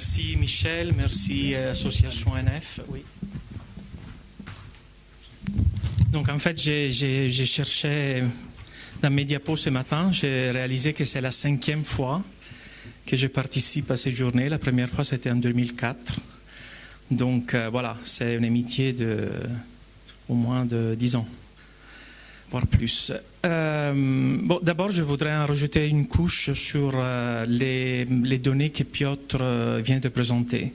Merci Michel, merci Association NF. Oui. Donc en fait, j'ai cherché dans mes diapos ce matin, j'ai réalisé que c'est la 5e fois que je participe à ces journées. La première fois, c'était en 2004. Donc voilà, c'est une amitié de au moins de 10 ans, voire plus. Bon, d'abord, je voudrais en rajouter une couche sur les données que Piotr vient de présenter.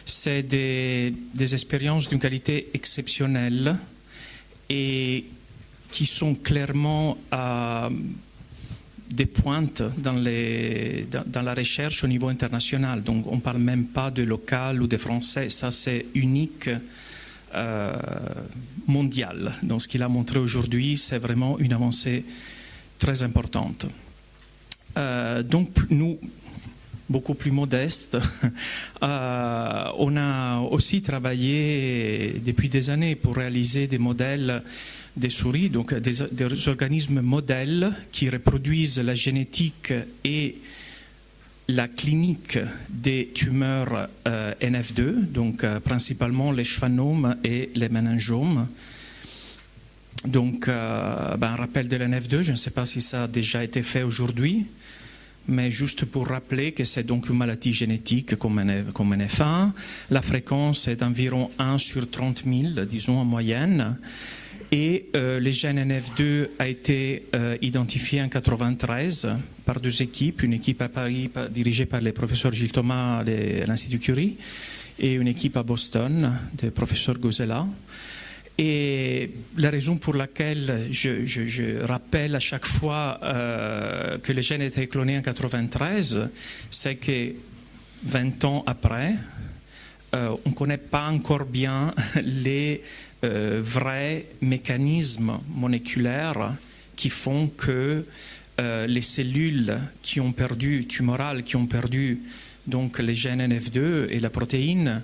C'est des expériences d'une qualité exceptionnelle et qui sont clairement des pointes dans la recherche au niveau international. Donc on ne parle même pas de local ou de français, ça c'est unique, mondial. Donc ce qu'il a montré aujourd'hui, c'est vraiment une avancée très importante. Donc nous, beaucoup plus modestes, on a aussi travaillé depuis des années pour réaliser des modèles des souris, donc des organismes modèles qui reproduisent la génétique et la clinique des tumeurs NF2, donc principalement les schwannomes et les méningiomes. Donc, un rappel de l'NF2, je ne sais pas si ça a déjà été fait aujourd'hui, mais juste pour rappeler que c'est donc une maladie génétique comme NF1. La fréquence est d'environ 1 sur 30 000, disons en moyenne. Et le gène NF2 a été identifié en 1993 par 2 équipes, une équipe à Paris dirigée par le professeur Gilles Thomas à l'Institut Curie et une équipe à Boston, du professeur Gosela. Et la raison pour laquelle je rappelle à chaque fois que le gène a été cloné en 1993, c'est que 20 ans après, on ne connaît pas encore bien les vrais mécanismes moléculaires qui font que les cellules qui ont perdu, tumorales, qui ont perdu donc les gènes NF2 et la protéine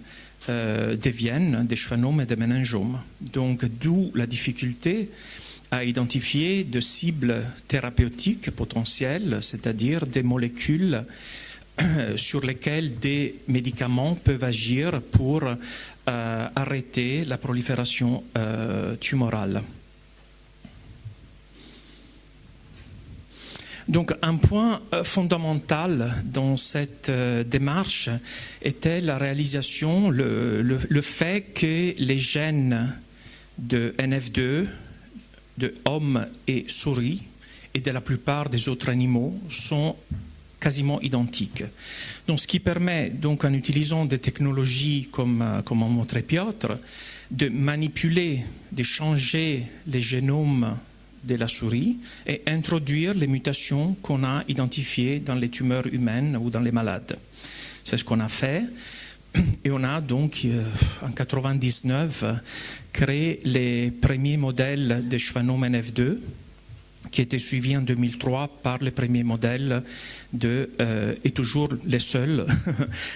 deviennent des schwannomes et des méningiomes. Donc d'où la difficulté à identifier de cibles thérapeutiques potentielles, c'est-à-dire des molécules sur lesquelles des médicaments peuvent agir pour arrêter la prolifération tumorale. Donc un point fondamental dans cette démarche était la réalisation, le fait que les gènes de NF2, de hommes et souris, et de la plupart des autres animaux sont quasiment identiques. Donc, ce qui permet, donc, en utilisant des technologies comme a montré Piotr, de manipuler, de changer les génomes de la souris et introduire les mutations qu'on a identifiées dans les tumeurs humaines ou dans les malades. C'est ce qu'on a fait. Et on a donc, en 1999, créé les premiers modèles de schwannome NF2, qui était suivi en 2003 par les premiers modèles et toujours les seuls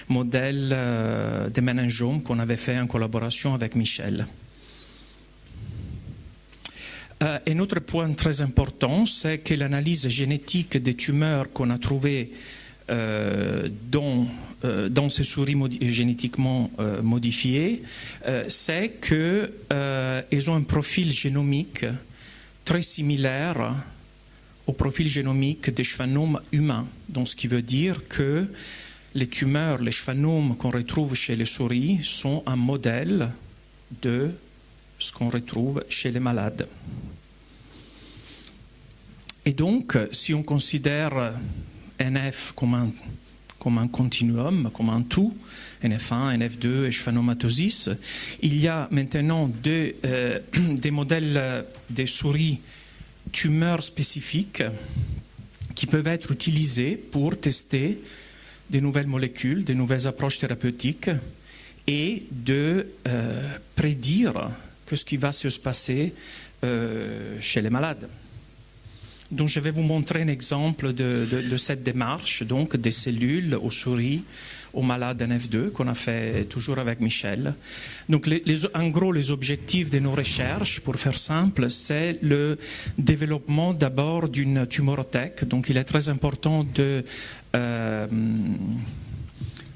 modèles de méningiomes qu'on avait fait en collaboration avec Michel. Un autre point très important, c'est que l'analyse génétique des tumeurs qu'on a trouvées dans ces souris génétiquement modifiées, c'est qu'elles ont un profil génomique très similaire au profil génomique des schwannomes humains. Donc, ce qui veut dire que les tumeurs, les schwannomes qu'on retrouve chez les souris sont un modèle de ce qu'on retrouve chez les malades. Et donc, si on considère NF comme un continuum, comme un tout, NF1, NF2 et schwannomatosis, il y a maintenant des modèles de souris tumeurs spécifiques qui peuvent être utilisés pour tester de nouvelles molécules, de nouvelles approches thérapeutiques et de prédire ce qui va se passer chez les malades. Donc, je vais vous montrer un exemple de cette démarche, donc des cellules aux souris, aux malades NF2, qu'on a fait toujours avec Michel. Donc, en gros, les objectifs de nos recherches, pour faire simple, c'est le développement d'abord d'une tumorothèque. Donc, il est très important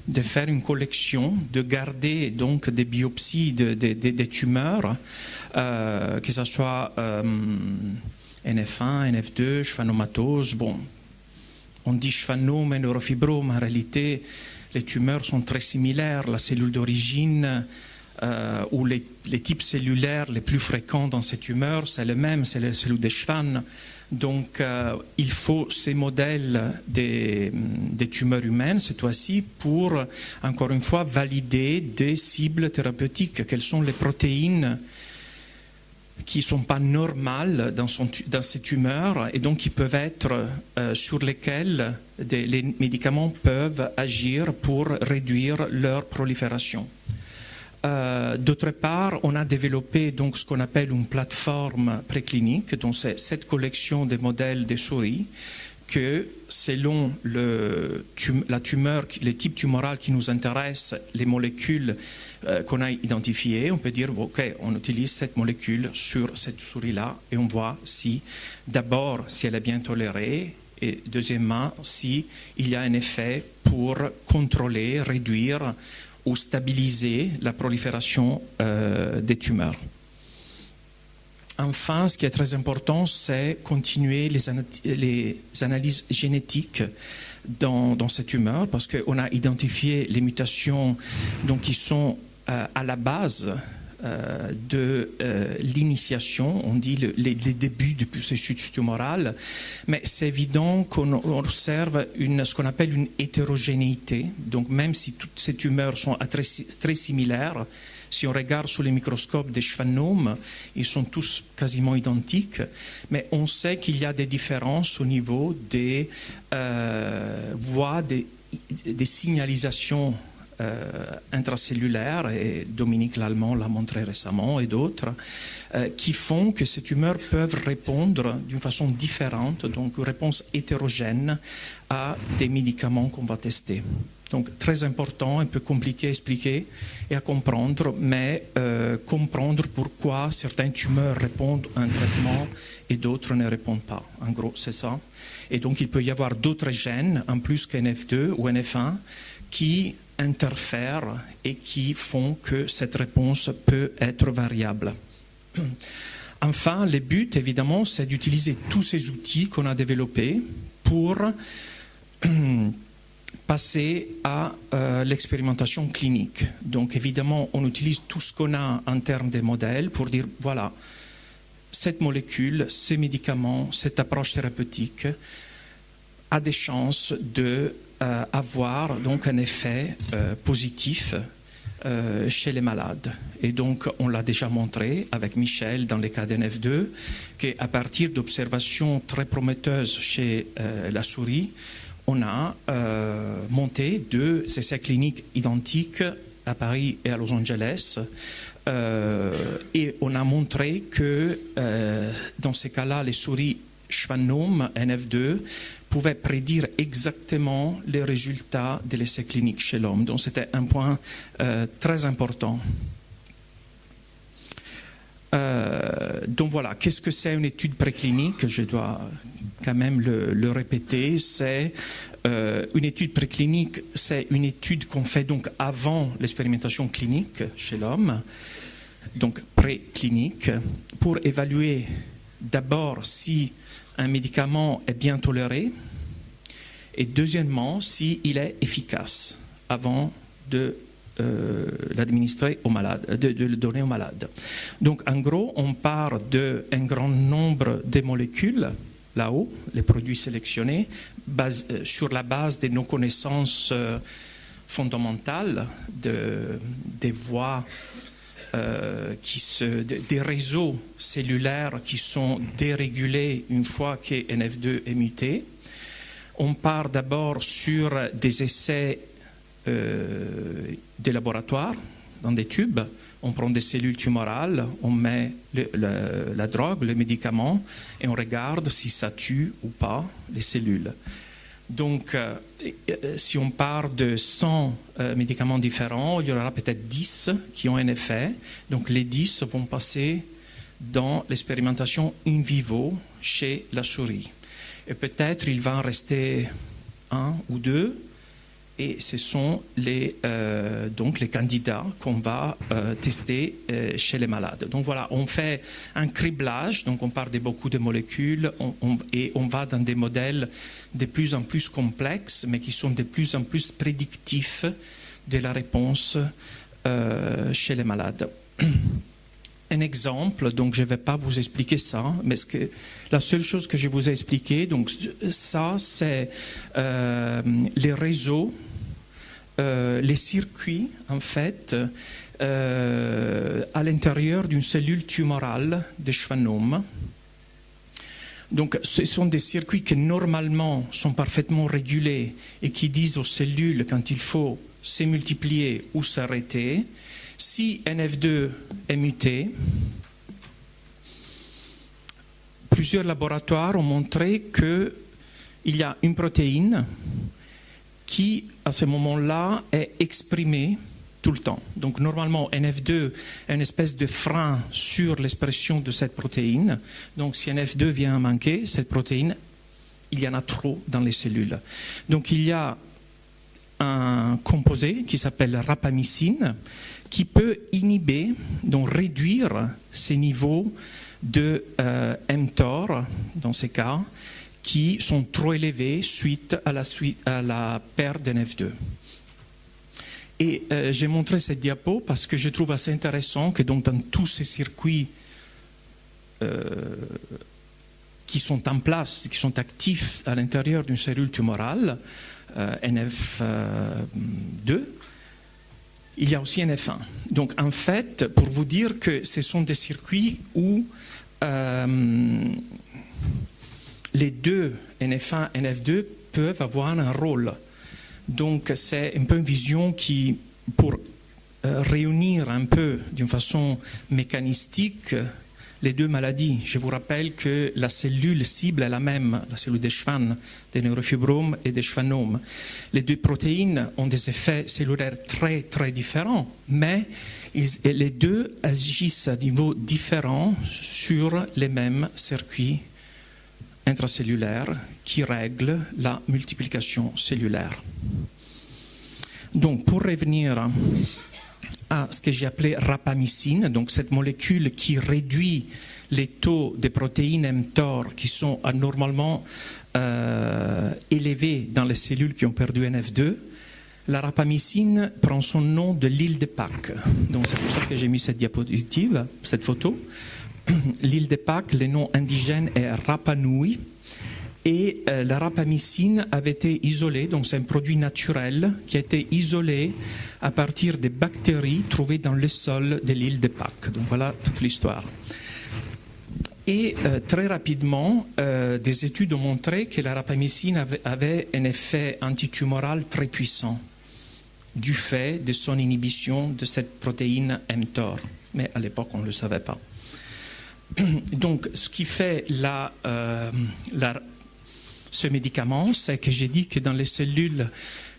de faire une collection, de garder donc des biopsies des tumeurs, que ce soit NF1, NF2, schwannomatose. Bon, on dit schwannome et neurofibrome, en réalité, les tumeurs sont très similaires. La cellule d'origine ou les types cellulaires les plus fréquents dans ces tumeurs, c'est le même, c'est la cellule de Schwann. Donc, il faut ces modèles des tumeurs humaines, cette fois-ci, pour, encore une fois, valider des cibles thérapeutiques. Quelles sont les protéines qui ne sont pas normales dans ces tumeurs et donc qui peuvent être sur lesquelles les médicaments peuvent agir pour réduire leur prolifération. D'autre part, on a développé donc ce qu'on appelle une plateforme préclinique, donc c'est cette collection de modèles de souris que selon la tumeur, le type tumoral qui nous intéresse, les molécules qu'on a identifiées, on peut dire ok, on utilise cette molécule sur cette souris-là et on voit si d'abord si elle est bien tolérée et deuxièmement si il y a un effet pour contrôler, réduire ou stabiliser la prolifération des tumeurs. Enfin, ce qui est très important, c'est continuer les analyses génétiques dans ces tumeurs, parce qu'on a identifié les mutations donc, qui sont à la base de l'initiation, on dit les débuts du processus tumoral, mais c'est évident qu'on observe ce qu'on appelle une hétérogénéité. Donc même si toutes ces tumeurs sont très similaires, si on regarde sous les microscopes des schwannomes, ils sont tous quasiment identiques, mais on sait qu'il y a des différences au niveau des voies, des signalisations intracellulaires, et Dominique Lallemand l'a montré récemment, et d'autres, qui font que ces tumeurs peuvent répondre d'une façon différente, donc une réponse hétérogène à des médicaments qu'on va tester. Donc très important, un peu compliqué à expliquer et à comprendre, mais comprendre pourquoi certaines tumeurs répondent à un traitement et d'autres ne répondent pas. En gros, c'est ça. Et donc il peut y avoir d'autres gènes, en plus qu'NF2 ou NF1, qui interfèrent et qui font que cette réponse peut être variable. Enfin, le but, évidemment, c'est d'utiliser tous ces outils qu'on a développés pour passer à l'expérimentation clinique. Donc, évidemment, on utilise tout ce qu'on a en termes de modèles pour dire, voilà, cette molécule, ce médicament, cette approche thérapeutique a des chances de avoir donc un effet positif chez les malades. Et donc, on l'a déjà montré avec Michel dans le cas d'NF2, qu'à partir d'observations très prometteuses chez la souris, on a monté 2 essais cliniques identiques à Paris et à Los Angeles. Et on a montré que dans ces cas-là, les souris schwannome NF2 pouvaient prédire exactement les résultats de l'essai clinique chez l'homme. Donc c'était un point très important. Donc voilà, qu'est-ce que c'est une étude préclinique? Je dois quand même le répéter. C'est une étude préclinique, c'est une étude qu'on fait donc avant l'expérimentation clinique chez l'homme, donc préclinique, pour évaluer d'abord si un médicament est bien toléré et deuxièmement s'il est efficace avant de l'administrer aux malades, de le donner aux malades. Donc en gros, on part d'un grand nombre de molécules, là-haut, les produits sélectionnés, sur la base de nos connaissances fondamentales des voies des réseaux cellulaires qui sont dérégulés une fois que NF2 est muté. On part d'abord sur des essais des laboratoires, dans des tubes. On prend des cellules tumorales, on met la drogue, le médicament, et on regarde si ça tue ou pas les cellules. Donc, si on part de 100 médicaments différents, il y en aura peut-être 10 qui ont un effet. Donc, les 10 vont passer dans l'expérimentation in vivo chez la souris. Et peut-être il va en rester 1 ou 2, et ce sont donc les candidats qu'on va tester chez les malades. Donc voilà, on fait un criblage, donc on part de beaucoup de molécules et on va dans des modèles de plus en plus complexes, mais qui sont de plus en plus prédictifs de la réponse chez les malades. Un exemple, donc je ne vais pas vous expliquer ça, mais la seule chose que je vous ai expliqué, donc ça c'est les réseaux, les circuits en fait à l'intérieur d'une cellule tumorale de schwannome. Donc ce sont des circuits qui normalement sont parfaitement régulés et qui disent aux cellules quand il faut se multiplier ou s'arrêter. Si NF2 est muté, plusieurs laboratoires ont montré qu'il y a une protéine qui, à ce moment-là, est exprimée tout le temps. Donc normalement, NF2 est une espèce de frein sur l'expression de cette protéine. Donc si NF2 vient à manquer, cette protéine, il y en a trop dans les cellules. Donc il y a un composé qui s'appelle rapamycine qui peut inhiber, donc réduire ces niveaux de mTOR, dans ces cas, qui sont trop élevés suite à la perte de NF2. Et j'ai montré cette diapo parce que je trouve assez intéressant que donc, dans tous ces circuits qui sont en place, qui sont actifs à l'intérieur d'une cellule tumorale, NF2, il y a aussi NF1. Donc en fait, pour vous dire que ce sont des circuits où les deux, NF1 et NF2, peuvent avoir un rôle. Donc c'est un peu une vision qui, pour réunir un peu d'une façon mécanistique les deux maladies. Je vous rappelle que la cellule cible est la même, la cellule de Schwann, des neurofibromes et des schwannomes. Les deux protéines ont des effets cellulaires très très différents, mais les deux agissent à niveau différent sur les mêmes circuits intracellulaires qui règlent la multiplication cellulaire. Donc pour revenir à ce que j'ai appelé rapamycine, donc cette molécule qui réduit les taux de protéines mTOR qui sont anormalement élevés dans les cellules qui ont perdu NF2. La rapamycine prend son nom de l'île de Pâques. Donc c'est pour ça que j'ai mis cette diapositive, cette photo. L'île de Pâques, le nom indigène est Rapa Nui. Et la rapamycine avait été isolée, donc c'est un produit naturel qui a été isolé à partir des bactéries trouvées dans le sol de l'île de Pâques. Donc voilà toute l'histoire. Et très rapidement, des études ont montré que la rapamycine avait un effet antitumoral très puissant du fait de son inhibition de cette protéine mTOR. Mais à l'époque, on ne le savait pas. Donc ce qui fait ce médicament, c'est que j'ai dit que dans les cellules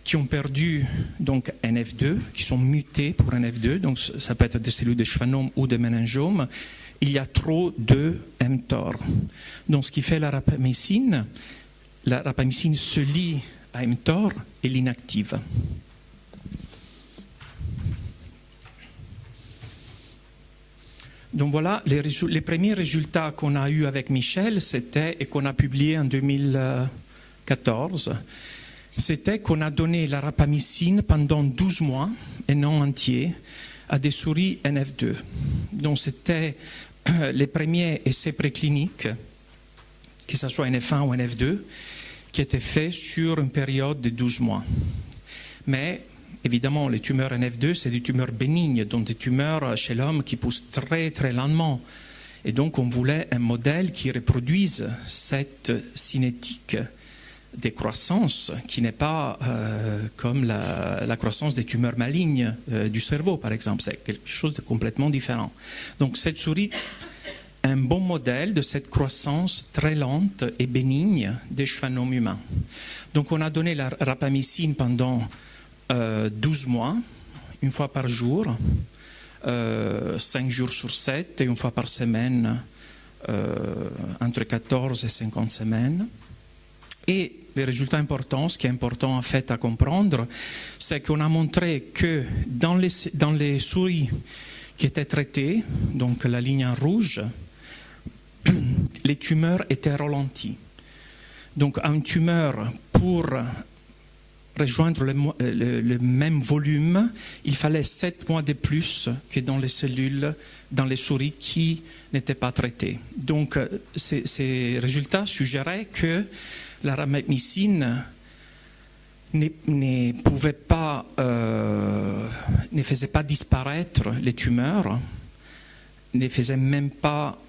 qui ont perdu donc NF2, qui sont mutées pour NF2, donc ça peut être des cellules de schwannome ou de méningiome, il y a trop de mTOR. Donc ce qui fait la rapamycine se lie à mTOR et l'inactive. Donc voilà, les premiers résultats qu'on a eus avec Michel, c'était, et qu'on a publié en 2014, c'était qu'on a donné la rapamycine pendant 12 mois, un an entier, à des souris NF2. Donc c'était les premiers essais précliniques, que ce soit NF1 ou NF2, qui étaient faits sur une période de 12 mois. Mais évidemment, les tumeurs NF2, c'est des tumeurs bénignes, donc des tumeurs chez l'homme qui poussent très très lentement. Et donc on voulait un modèle qui reproduise cette cinétique des croissances, qui n'est pas comme la croissance des tumeurs malignes du cerveau, par exemple. C'est quelque chose de complètement différent. Donc cette souris est un bon modèle de cette croissance très lente et bénigne des schwannomes humains. Donc on a donné la rapamycine pendant 12 mois, une fois par jour, 5 jours sur 7 et une fois par semaine, entre 14 et 50 semaines. Et le résultat important, ce qui est important en fait à comprendre, c'est qu'on a montré que dans les souris qui étaient traitées, donc la ligne en rouge, les tumeurs étaient ralenties. Donc une tumeur, pour rejoindre le même volume, il fallait 7 mois de plus que dans les cellules, dans les souris qui n'étaient pas traitées. Donc ces résultats suggéraient que la rapamycine ne faisait pas disparaître les tumeurs, ne faisait même pas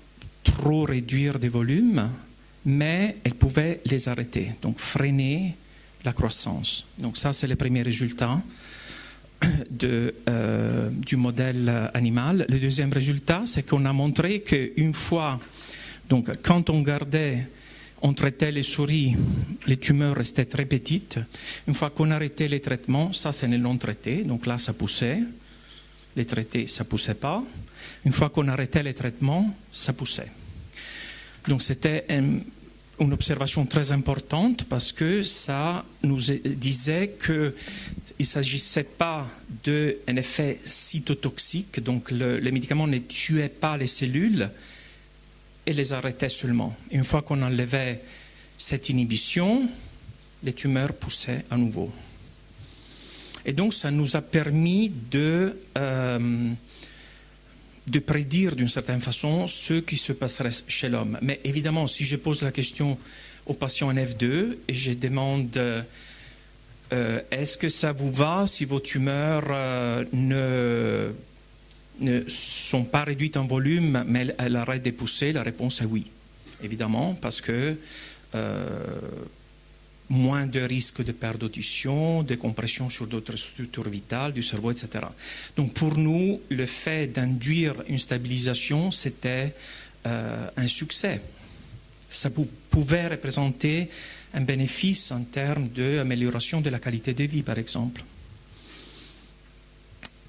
trop réduire des volumes, mais elle pouvait les arrêter, donc freiner la croissance. Donc ça, c'est le premier résultat du modèle animal. Le deuxième résultat, c'est qu'on a montré qu'une fois, donc quand on traitait les souris, les tumeurs restaient très petites. Une fois qu'on arrêtait les traitements, ça c'est les non traités, donc là ça poussait. Les traités, ça ne poussait pas. Une fois qu'on arrêtait les traitements, ça poussait. Donc c'était une observation très importante parce que ça nous disait qu'il ne s'agissait pas d'un effet cytotoxique, donc les médicaments ne tuaient pas les cellules et les arrêtaient seulement. Une fois qu'on enlevait cette inhibition, les tumeurs poussaient à nouveau. Et donc ça nous a permis de prédire d'une certaine façon ce qui se passerait chez l'homme. Mais évidemment, si je pose la question aux patients en F2 et je demande est-ce que ça vous va si vos tumeurs ne sont pas réduites en volume mais elles arrêtent de pousser, la réponse est oui, évidemment, parce que moins de risques de perte d'audition, de compression sur d'autres structures vitales du cerveau, etc. Donc pour nous, le fait d'induire une stabilisation, c'était un succès. Ça pouvait représenter un bénéfice en termes d'amélioration de la qualité de vie, par exemple.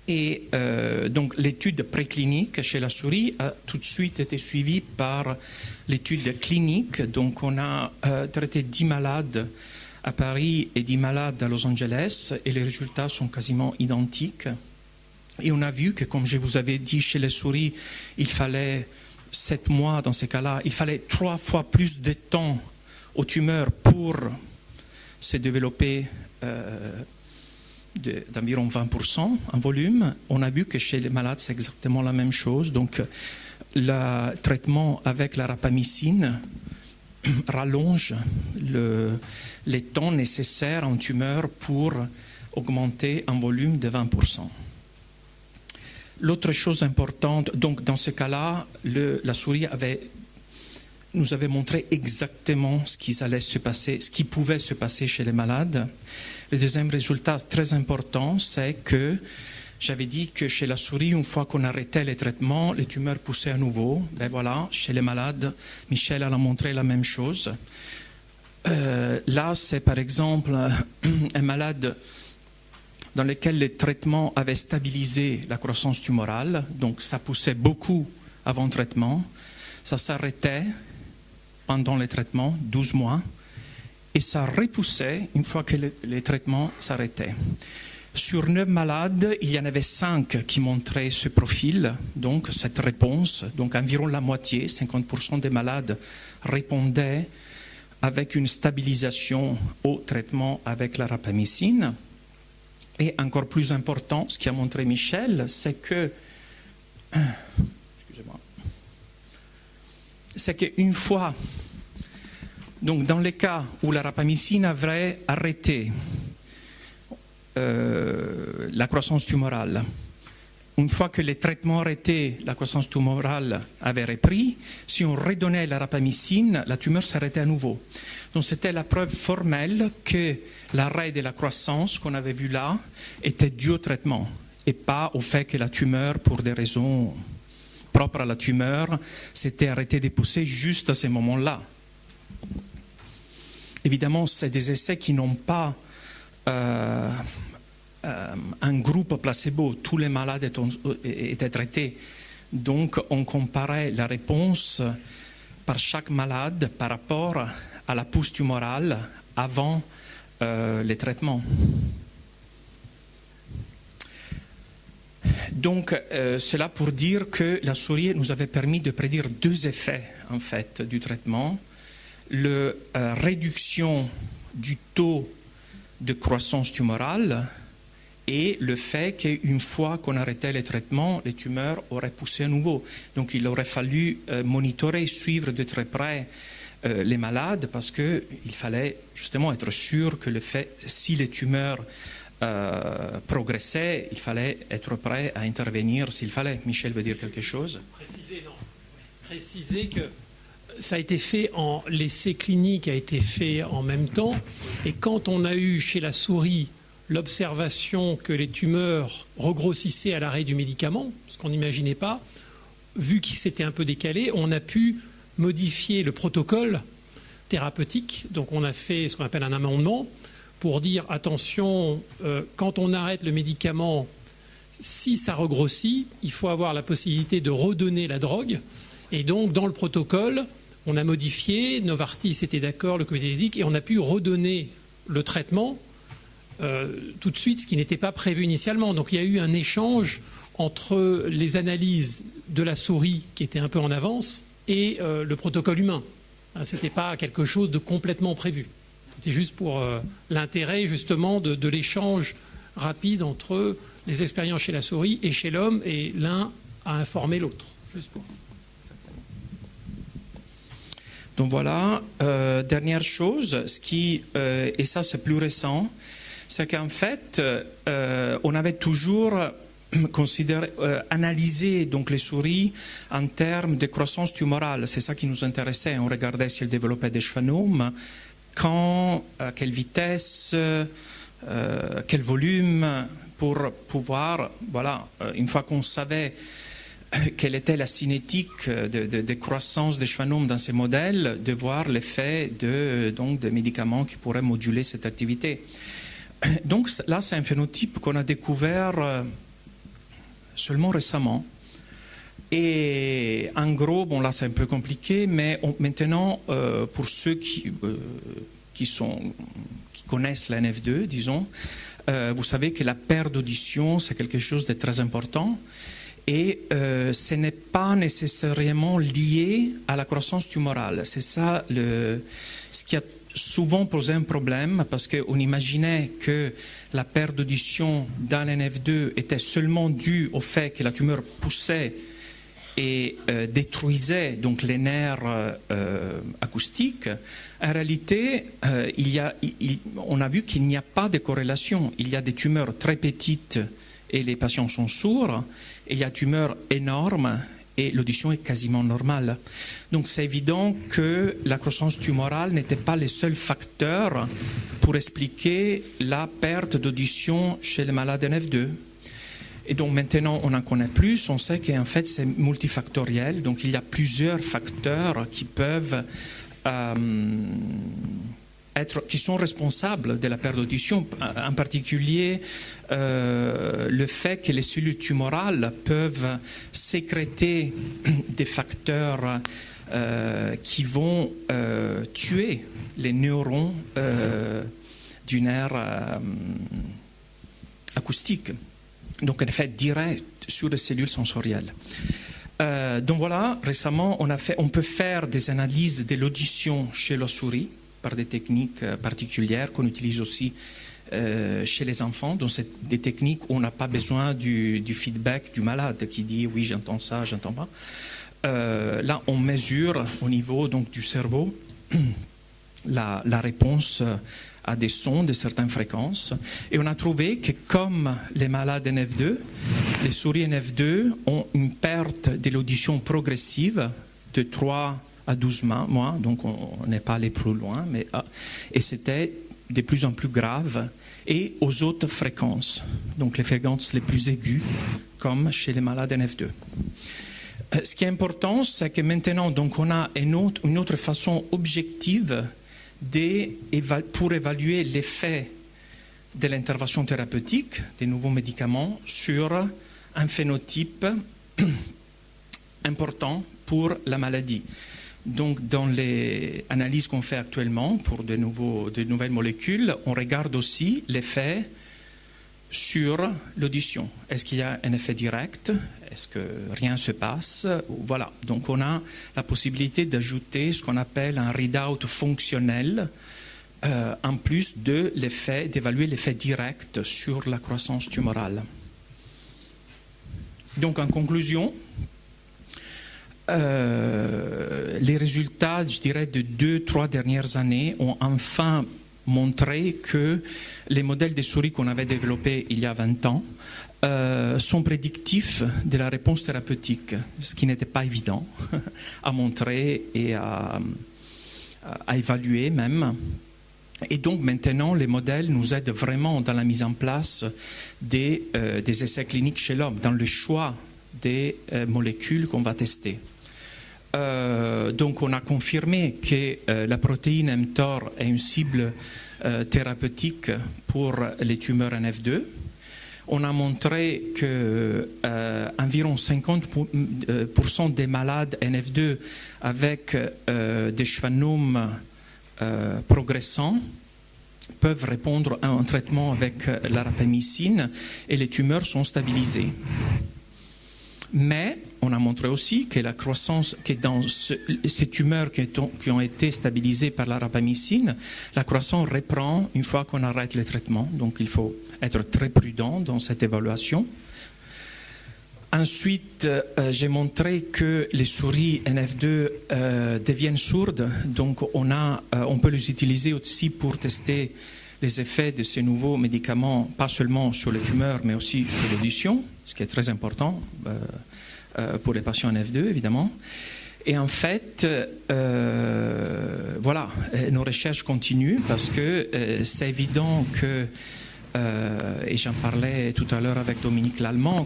Et donc l'étude préclinique chez la souris a tout de suite été suivie par l'étude clinique. Donc on a traité 10 malades à Paris et 10 malades à Los Angeles et les résultats sont quasiment identiques. Et on a vu que, comme je vous avais dit, chez les souris, il fallait 7 mois dans ces cas-là, il fallait 3 fois plus de temps aux tumeurs pour se développer d'environ 20% en volume. On a vu que chez les malades, c'est exactement la même chose. Donc, le traitement avec la rapamycine rallonge les temps nécessaires en tumeur pour augmenter en volume de 20%. L'autre chose importante, donc dans ce cas-là, la souris nous avait montré exactement ce qui pouvait se passer chez les malades. Le deuxième résultat très important, c'est que j'avais dit que chez la souris, une fois qu'on arrêtait les traitements, les tumeurs poussaient à nouveau. Ben voilà, chez les malades, Michel a montré la même chose. Là, c'est par exemple un malade dans lequel le traitement avait stabilisé la croissance tumorale, donc ça poussait beaucoup avant le traitement, ça s'arrêtait pendant les traitements, 12 mois, et ça repoussait une fois que les traitements s'arrêtaient. Sur 9 malades, il y en avait 5 qui montraient ce profil, donc cette réponse, donc environ la moitié, 50% des malades répondaient avec une stabilisation au traitement avec la rapamycine. Et encore plus important, ce qu'a montré Michel, c'est qu'une fois, donc dans les cas où la rapamycine avait arrêté la croissance tumorale, une fois que les traitements arrêtés, la croissance tumorale avait repris, si on redonnait la rapamycine, la tumeur s'arrêtait à nouveau. Donc c'était la preuve formelle que l'arrêt de la croissance qu'on avait vu là était dû au traitement et pas au fait que la tumeur, pour des raisons propres à la tumeur, s'était arrêtée de pousser juste à ce moment-là. Évidemment, c'est des essais qui n'ont pas un groupe placebo. Tous les malades étaient traités. Donc, on comparait la réponse par chaque malade par rapport à la pousse tumorale avant les traitements. Donc, cela pour dire que la souris nous avait permis de prédire deux effets en fait, du traitement. La réduction du taux de croissance tumorale et le fait qu'une fois qu'on arrêtait les traitements, les tumeurs auraient poussé à nouveau. Donc, il aurait fallu monitorer, suivre de très près les malades parce qu'il fallait justement être sûr que le fait, si les tumeurs progressait, il fallait être prêt à intervenir s'il fallait. Michel veut dire quelque chose? Préciser que ça a été fait l'essai clinique a été fait en même temps, et quand on a eu chez la souris l'observation que les tumeurs regrossissaient à l'arrêt du médicament, ce qu'on n'imaginait pas, vu qu'il s'était un peu décalé, on a pu modifier le protocole thérapeutique. Donc on a fait ce qu'on appelle un amendement pour dire attention, quand on arrête le médicament, si ça regrossit, il faut avoir la possibilité de redonner la drogue. Et donc dans le protocole, on a modifié, Novartis était d'accord, le comité d'éthique, et on a pu redonner le traitement tout de suite, ce qui n'était pas prévu initialement. Donc il y a eu un échange entre les analyses de la souris qui était un peu en avance et le protocole humain. Ce n'était pas quelque chose de complètement prévu. C'était juste pour l'intérêt justement de l'échange rapide entre les expériences chez la souris et chez l'homme, et l'un a informé l'autre. Juste pour... Donc voilà, dernière chose, et ça c'est plus récent, c'est qu'en fait, on avait toujours analysé donc, les souris en termes de croissance tumorale. C'est ça qui nous intéressait. On regardait si elles développaient des schwannomes, quand, à quelle vitesse, quel volume, pour pouvoir, voilà, une fois qu'on savait quelle était la cinétique de croissance des schwannomes dans ces modèles, de voir l'effet de médicaments qui pourraient moduler cette activité. Donc là, c'est un phénotype qu'on a découvert seulement récemment. Et en gros, bon là c'est un peu compliqué, mais maintenant, pour ceux qui connaissent la NF2, disons, vous savez que la perte d'audition, c'est quelque chose de très important. Et ce n'est pas nécessairement lié à la croissance tumorale. C'est ça ce qui a souvent posé un problème, parce qu'on imaginait que la perte d'audition dans l'NF2 était seulement due au fait que la tumeur poussait et détruisait donc les nerfs acoustiques. En réalité, on a vu qu'il n'y a pas de corrélation. Il y a des tumeurs très petites et les patients sont sourds, et il y a des tumeurs énormes et l'audition est quasiment normale. Donc c'est évident que la croissance tumorale n'était pas le seul facteur pour expliquer la perte d'audition chez les malades NF2. Et donc maintenant on en connaît plus, on sait qu'en fait c'est multifactoriel, donc il y a plusieurs facteurs qui peuvent qui sont responsables de la perte d'audition, en particulier le fait que les cellules tumorales peuvent sécréter des facteurs qui vont tuer les neurones du nerf acoustique. Donc un effet direct sur les cellules sensorielles. Donc voilà, récemment on peut faire des analyses de l'audition chez la souris par des techniques particulières qu'on utilise aussi chez les enfants. Donc c'est des techniques où on n'a pas besoin du feedback du malade qui dit oui j'entends ça, j'entends pas. Là on mesure au niveau donc du cerveau la réponse à des sons de certaines fréquences, et on a trouvé que comme les malades NF2, les souris NF2 ont une perte de l'audition progressive de 3 à 12 mois, donc on n'est pas allé plus loin, et c'était de plus en plus grave, et aux autres fréquences, donc les fréquences les plus aiguës, comme chez les malades NF2. Ce qui est important, c'est que maintenant, donc, on a une autre façon objective pour évaluer l'effet de l'intervention thérapeutique, des nouveaux médicaments, sur un phénotype important pour la maladie. Donc, dans les analyses qu'on fait actuellement pour de nouvelles molécules, on regarde aussi l'effet sur l'audition. Est-ce qu'il y a un effet direct? Est-ce que rien se passe? Voilà. Donc, on a la possibilité d'ajouter ce qu'on appelle un readout fonctionnel, en plus de l'effet, d'évaluer l'effet direct sur la croissance tumorale. Donc, en conclusion, les résultats, je dirais, de 2-3 dernières années ont enfin montré que les modèles des souris qu'on avait développés il y a 20 ans sont prédictifs de la réponse thérapeutique, ce qui n'était pas évident à montrer et à évaluer même. Et donc maintenant, les modèles nous aident vraiment dans la mise en place des essais cliniques chez l'homme, dans le choix des molécules qu'on va tester. Donc on a confirmé que la protéine mTOR est une cible thérapeutique pour les tumeurs NF2. On a montré que environ 50% des malades NF2 avec des schwannomes progressants peuvent répondre à un traitement avec la rapamycine et les tumeurs sont stabilisées. Mais on a montré aussi que la croissance, que dans ces tumeurs qui ont été stabilisées par la rapamycine, la croissance reprend une fois qu'on arrête le traitement. Donc il faut être très prudent dans cette évaluation. Ensuite, j'ai montré que les souris NF2 deviennent sourdes. Donc on peut les utiliser aussi pour tester les effets de ces nouveaux médicaments, pas seulement sur les tumeurs, mais aussi sur l'audition, ce qui est très important pour les patients NF2, évidemment. Et en fait, voilà, nos recherches continuent parce que c'est évident que, et j'en parlais tout à l'heure avec Dominique Lallemand,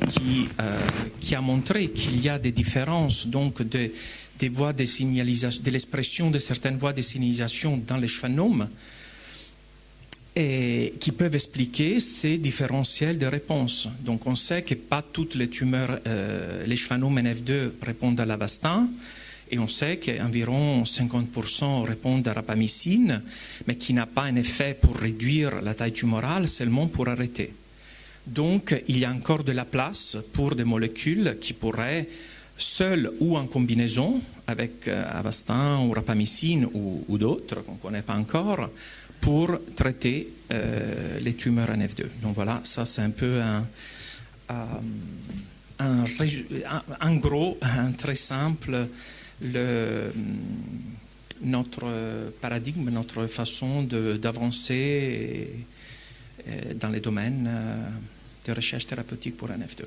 qui a montré qu'il y a des différences donc des voies de signalisation, de l'expression de certaines voies de signalisation dans les schwannomes, et qui peuvent expliquer ces différentiels de réponse. Donc on sait que pas toutes les tumeurs, les schwannomes NF2 répondent à l'Avastin, et on sait qu'environ 50% répondent à rapamycine, mais qui n'a pas un effet pour réduire la taille tumorale, seulement pour arrêter. Donc il y a encore de la place pour des molécules qui pourraient, seules ou en combinaison avec Avastin ou rapamycine ou d'autres qu'on ne connaît pas encore, pour traiter les tumeurs NF2. Donc voilà, ça c'est un peu en gros, très simple, notre paradigme, notre façon d'avancer dans les domaines de recherche thérapeutique pour NF2.